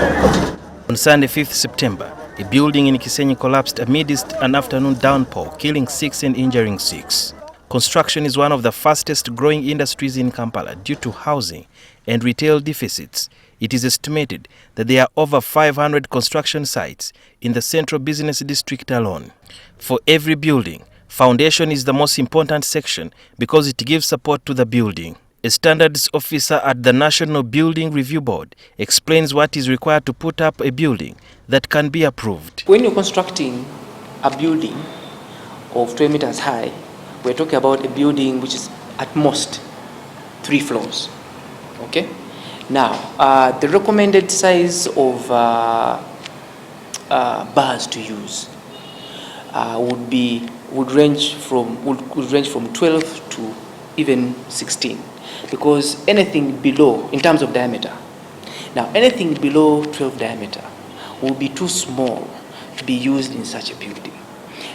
On Sunday, 5th September, a building in Kisenyi collapsed amidst an afternoon downpour, killing 6 and injuring 6. Construction is one of the fastest growing industries in Kampala due to housing and retail deficits. It is estimated that there are over 500 construction sites in the central business district alone. For every building, foundation is the most important section because it gives support to the building. A standards officer at the National Building Review Board explains what is required to put up a building that can be approved. When you're constructing a building of 12 meters high, we're talking about a building which is at most 3 floors. Okay? Now, the recommended size of bars to use would range from 12 to even 16. Because anything below, in terms of diameter, now anything below 12 diameter will be too small to be used in such a building.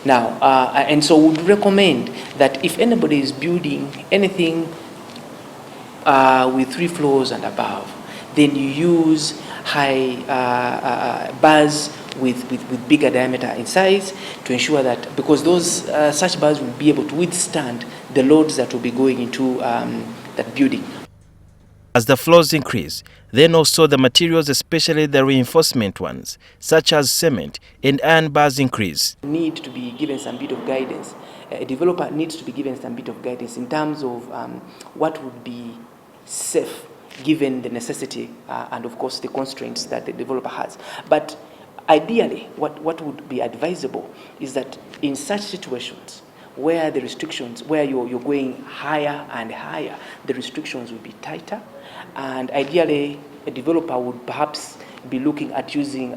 Now, and so we would recommend that if anybody is building anything with 3 floors and above, then you use high bars with bigger diameter in size to ensure that, because those such bars will be able to withstand the loads that will be going into that building. As the floors increase, then also the materials, especially the reinforcement ones, such as cement and iron bars, increase. Need to be given some bit of guidance. A developer needs to be given some bit of guidance in terms of what would be safe given the necessity and of course the constraints that the developer has. But ideally, what would be advisable is that in such situations, where the restrictions, where you're going higher and higher, the restrictions will be tighter, and ideally a developer would perhaps be looking at using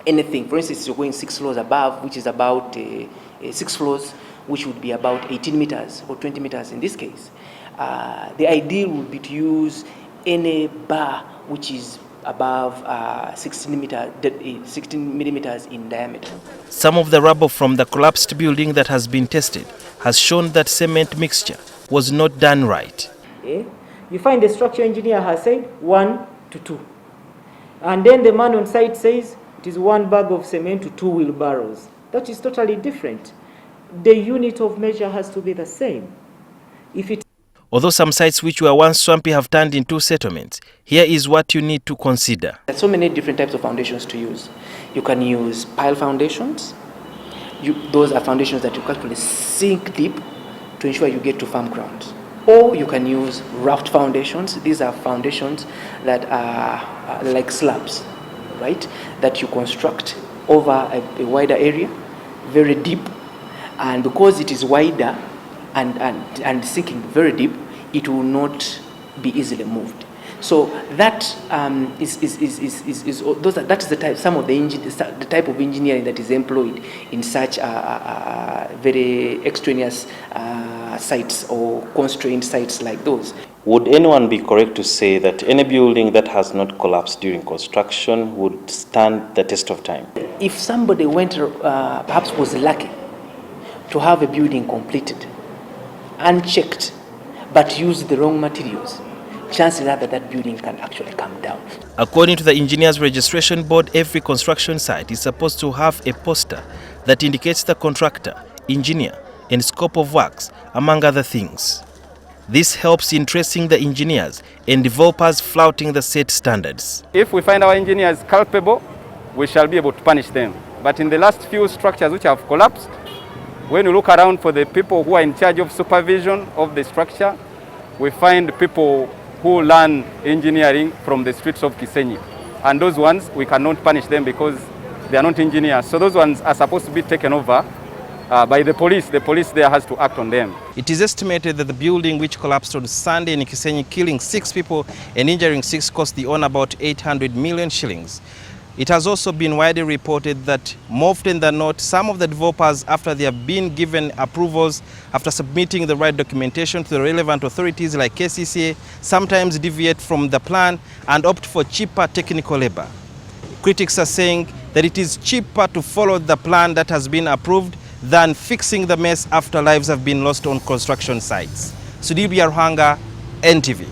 anything. For instance, you're going 6 floors above, which is about 6 floors, which would be about 18 meters or 20 meters in this case. The ideal would be to use any bar which is above 16 millimeters in diameter. Some of the rubble from the collapsed building that has been tested has shown that cement mixture was not done right. You find the structure engineer has said 1 to 2. And then the man on site says it is 1 bag of cement to 2 wheelbarrows. That is totally different. The unit of measure has to be the same. Although some sites which were once swampy have turned into settlements, here is what you need to consider. There are so many different types of foundations to use. You can use pile foundations. Those are foundations that you actually sink deep to ensure you get to firm ground. Or you can use raft foundations. These are foundations that are like slabs, right? That you construct over a wider area, very deep. And because it is wider and sinking very deep, it will not be easily moved. So that is the type, some of the type of engineering that is employed in such very extraneous sites or constrained sites like those. Would anyone be correct to say that any building that has not collapsed during construction would stand the test of time? If somebody perhaps was lucky to have a building completed, unchecked, but used the wrong materials, chances are that building can actually come down. According to the Engineers Registration Board, every construction site is supposed to have a poster that indicates the contractor, engineer, and scope of works, among other things. This helps in tracing the engineers and developers flouting the set standards. If we find our engineers culpable, we shall be able to punish them. But in the last few structures which have collapsed, when you look around for the people who are in charge of supervision of the structure, we find people who learn engineering from the streets of Kisenyi. And those ones, we cannot punish them because they are not engineers. So those ones are supposed to be taken over by the police. The police there has to act on them. It is estimated that the building which collapsed on Sunday in Kisenyi, killing 6 people and injuring 6, cost the owner about 800 million shillings. It has also been widely reported that more often than not, some of the developers, after they have been given approvals, after submitting the right documentation to the relevant authorities like KCCA, sometimes deviate from the plan and opt for cheaper technical labor. Critics are saying that it is cheaper to follow the plan that has been approved than fixing the mess after lives have been lost on construction sites. Sudhir, Byaruhanga, NTV.